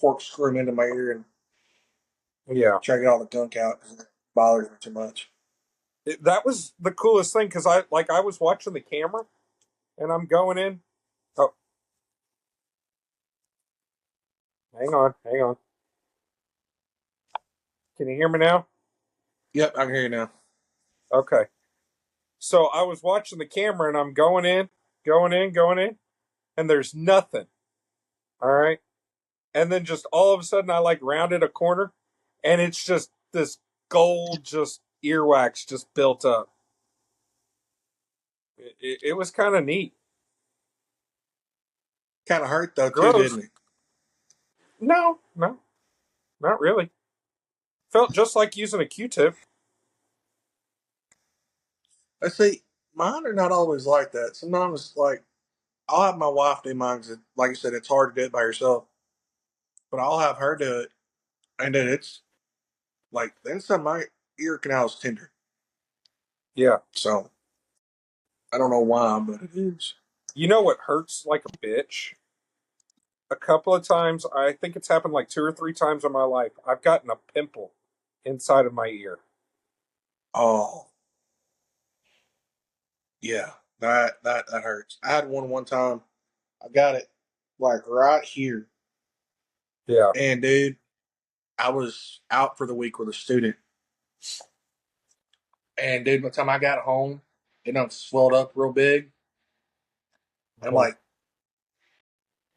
corkscrew them into my ear and yeah. try to get all the gunk out because it bothers me too much. That was the coolest thing because I was watching the camera and I'm going in. Oh, hang on, hang on. Can you hear me now? Yep, I can hear you now. Okay. So I was watching the camera and I'm going in, going in, going in, and there's nothing. All right. And then just all of a sudden I like rounded a corner and it's just this gold just earwax just built up. It was kind of neat. Kind of hurt though too, Gross. didn't it? No, no, not really. Felt just like using a Q-tip. I see. Mine are not always like that. Sometimes, like, I'll have my wife do mine because, like you said, it's hard to do it by yourself. But I'll have her do it, and then it's like the inside of my ear canal is tender. Yeah. So I don't know why, but it is. You know what hurts like a bitch? A couple of times, I think it's happened like 2 or 3 times in my life. I've gotten a pimple inside of my ear. Oh, yeah, that hurts. I had one time. I got it like right here, Yeah. and dude, I was out for the week with a student, and dude, by the time I got home, it done swelled up real big. I'm Mhm. like,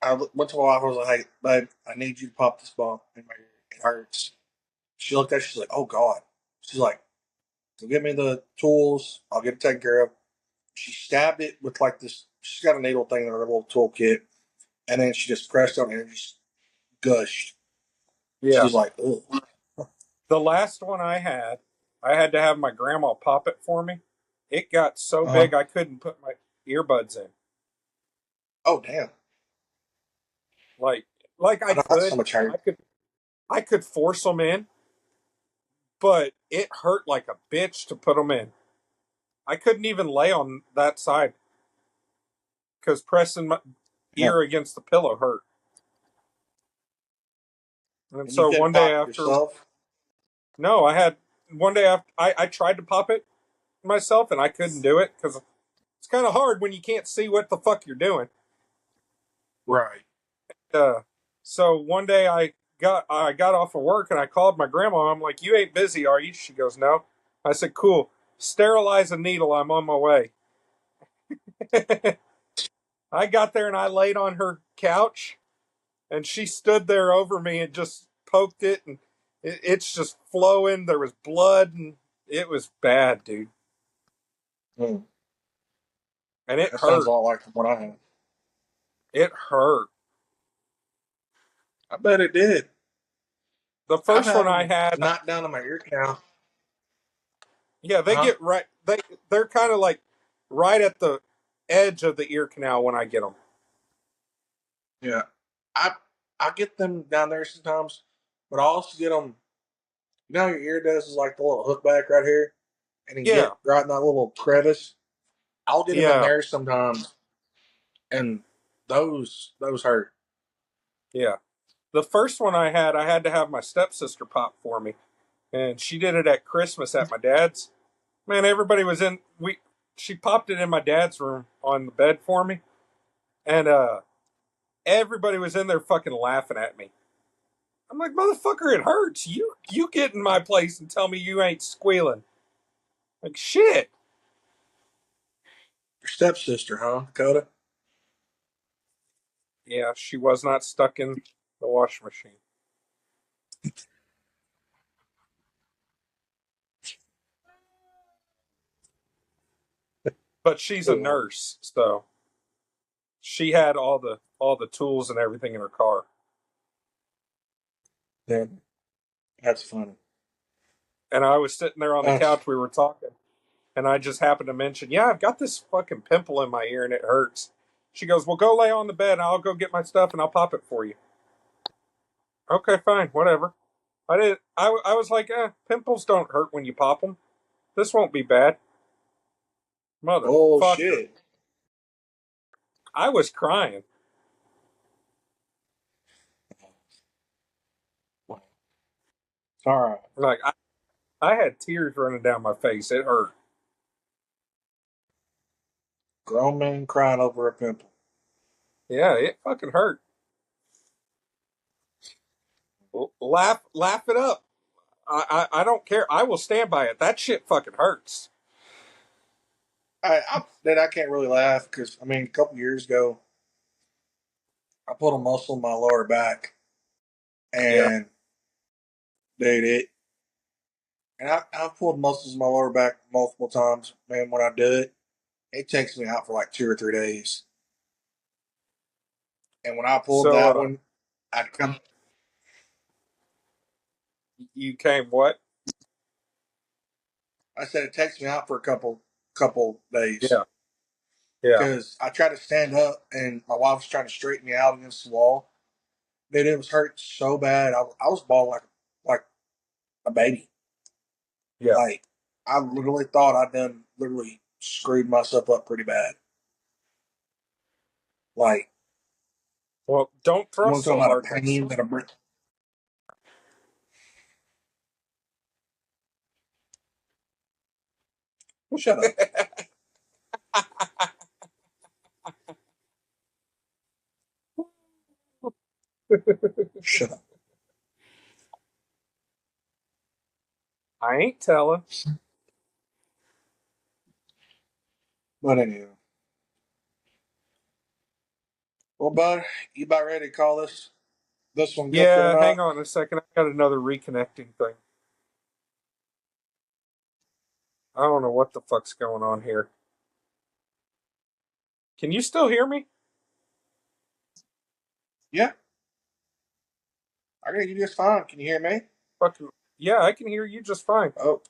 I went to my wife. I was like, "Hey, babe, I need you to pop this ball in my ear. It hurts." She looked at it. She's like, "Oh God." She's like, "So give me the tools. I'll get it taken care of." She stabbed it with like this. She's got a needle thing in her little toolkit, and then she just pressed on it and it just gushed. Yeah. She's like, "Ugh." The last one I had to have my grandma pop it for me. It got so Uh-huh. big I couldn't put my earbuds in. Oh damn! Like like I I know that's so could. much hurt. I could force them in, but it hurt like a bitch to put them in. I couldn't even lay on that side because pressing my Yeah. ear against the pillow hurt. And And you so couldn't one day pop it after, yourself. no, I had one day after I tried to pop it myself and I couldn't do it because it's kind of hard when you can't see what the fuck you're doing. Right. Uh, so one day I got off of work and I called my grandma. I'm like, "You ain't busy, are you?" She goes, "No." I said, "Cool. Sterilize a needle. I'm on my way." I got there and I laid on her couch and she stood there over me and just poked it and it's just flowing. There was blood and it was bad, dude. Hmm. And it That sounds a hurt. lot like what I had. It hurt. I bet it did. The I've first had one I them had, knocked down to my ear canal. yeah, they Huh? get right. They're kind of like right at the edge of the ear canal when I get them. Yeah. I I get them down there sometimes, but I also get them. You know, how your ear does is like the little hook back right here, and you Yeah, get right in that little crevice. I'll get them in yeah, there sometimes, and those hurt. yeah. The first one I had to have my stepsister pop for me, and she did it at Christmas at my dad's. Man, everybody was in. We She popped it in my dad's room on the bed for me, and everybody was in there fucking laughing at me. I'm like, motherfucker, it hurts. You get in my place and tell me you ain't squealing. Like shit. Your stepsister, huh, Dakota? Yeah, she was not stuck in the washing machine. But she's a Oh, nurse, so she had all the tools and everything in her car. then that's funny. And I was sitting there on the That's couch, we were talking, and I just happened to mention, yeah, I've got this fucking pimple in my ear and it hurts. She goes, well, go lay on the bed and I'll go get my stuff and I'll pop it for you. Okay, fine, whatever. I was like, pimples don't hurt when you pop them. This won't be bad. oh Motherfucker. shit. I was crying. All right, Like, I had tears running down my face. It hurt. grown man crying over a pimple. Yeah, it fucking hurt. Laugh it up. I don't care. I will stand by it. That shit fucking hurts. I can't really laugh because I mean, a couple years ago, I pulled a muscle in my lower back, Yeah. and dude, I've pulled muscles in my lower back multiple times. Man, when I do it, it takes me out for like 2 or 3 days. And when I pulled So that one, I'd come. you came what? I said it takes me out for a couple days Yeah. Yeah. because I tried to stand up, and my wife was trying to straighten me out against the wall. Dude, it was hurting so bad. I was bawling like a baby. Yeah. Like I literally thought I'd done literally screwed myself up pretty bad. Like Well, don't you want thrust to talk so about a hard next pain time. that a brick. Shut up. Shut up. I ain't telling. But anyway. Well, bud, you about ready to call this one good for the Yeah, night? hang on a second. I got another reconnecting thing. I don't know what the fuck's going on here. Can you still hear me? Yeah, I can hear you just fine. Can you hear me? Fucking yeah, I can hear you just fine. Oh,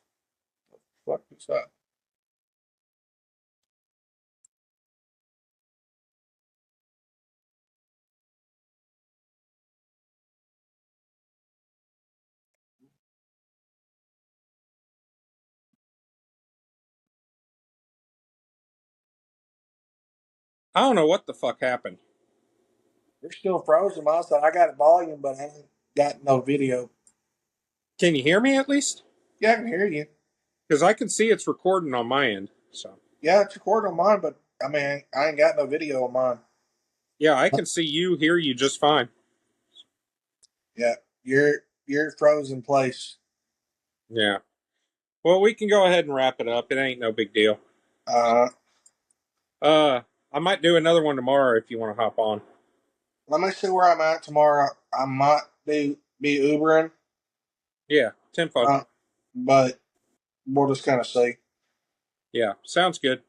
fuck this up. I don't know what the fuck happened. You're still frozen, my side. I got volume, but I ain't got no video. Can you hear me at least? Yeah, I can hear you. Because I can see it's recording on my end. So Yeah, it's recording on mine, but I mean, I ain't got no video on mine. yeah, I can see you, hear you just fine. Yeah, you're frozen place. Yeah. Well, we can go ahead and wrap it up. It ain't no big deal. Uh, I might do another one tomorrow if you want to hop on. let me see where I'm at tomorrow. I might be Ubering, Yeah, 10 fun. but we'll just kind of see. Yeah, sounds good.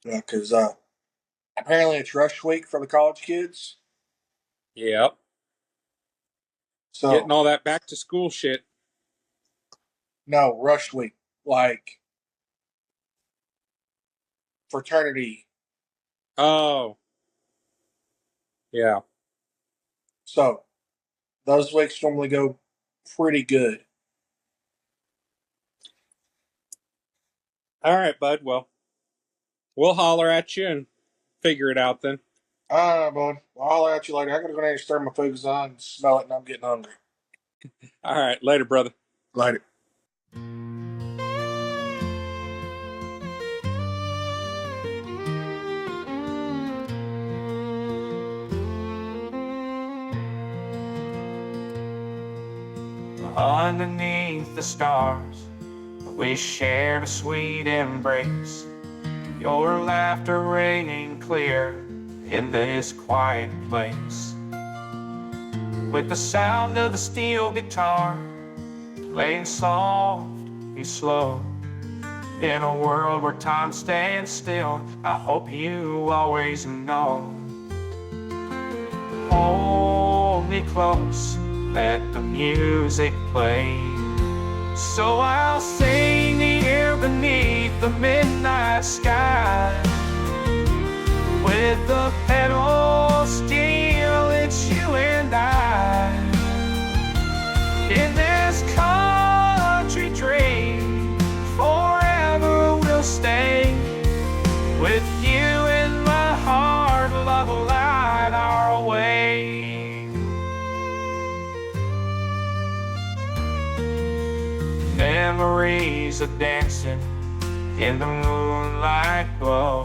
Yeah, because apparently it's rush week for the college kids. Yep. Getting So all that back to school shit. no rush week, like fraternity. Oh, yeah. So those weeks normally go pretty good. All right, bud. Well, we'll holler at you and figure it out then. All right, bud. Well, I'll holler at you later. I gotta go down and stir my food on and smell it, and I'm getting hungry. All right, later, brother. Later. Underneath the stars, we shared a sweet embrace. Your laughter ringing clear in this quiet place. With the sound of the steel guitar playing soft and slow. In a world where time stands still, I hope you always know. Hold me close, let the music play. So I'll sing here beneath the midnight sky. With the pedals still, it's you and I. In this country dream, forever we'll stay. With you in my heart, love will light our way. Memories of dancing in the moonlight glow.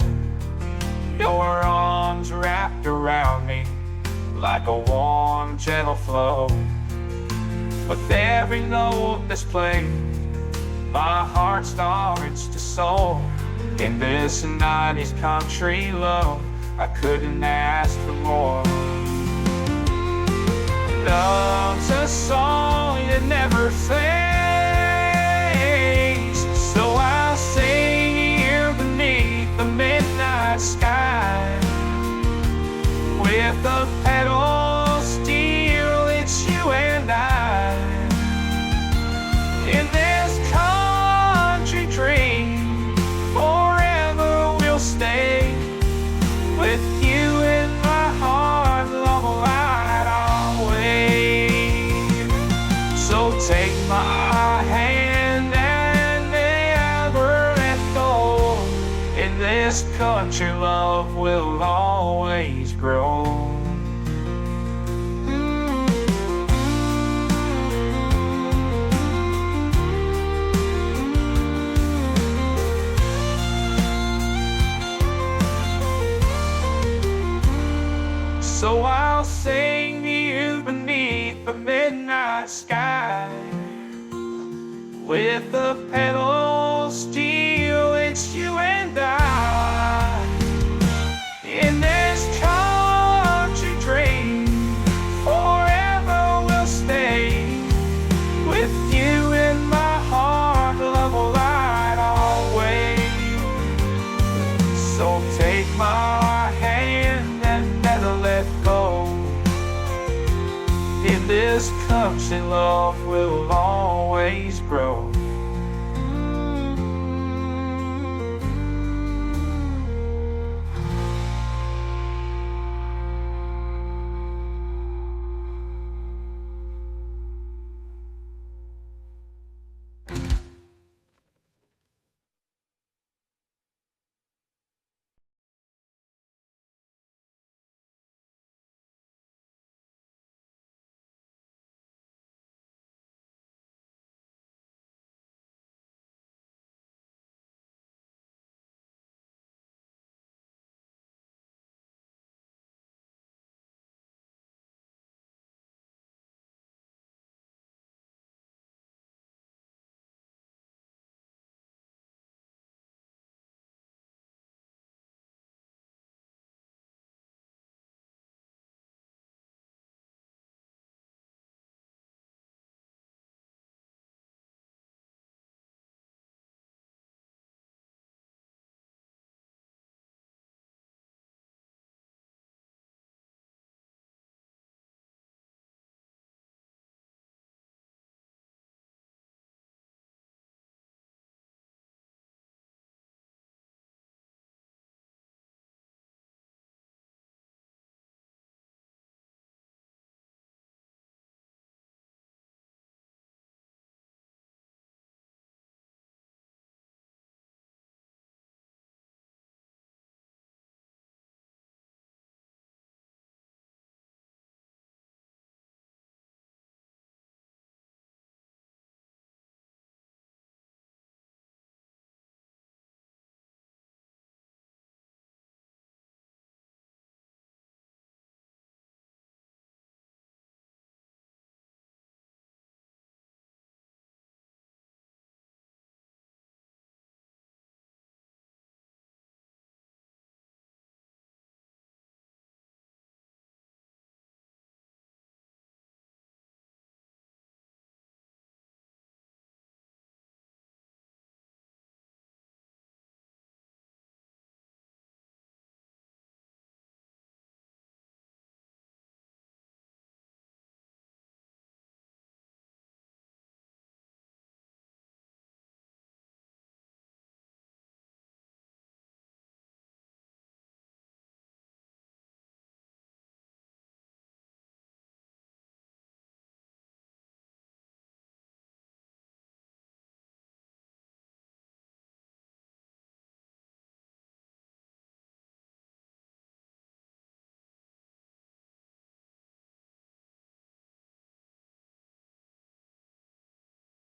Your arms wrapped around me like a warm, gentle flow. With every note that's played, my heart starts to soar. In this 90s country love, I couldn't ask for more. Love's a song that never fades, so I'll sing here beneath the midnight sky. With the pedal steel, it's you and I. In this country dream, forever we'll stay. With you in my heart, love will light our way. So take my hand and never let go. In this country, love will always grow. So I'll sing to you beneath the midnight sky. With the pedal steel, it's you and I. In this country dream, forever we'll stay. With you in my heart, love will light our way. So take my hand and never let go. In this country, love will always grow.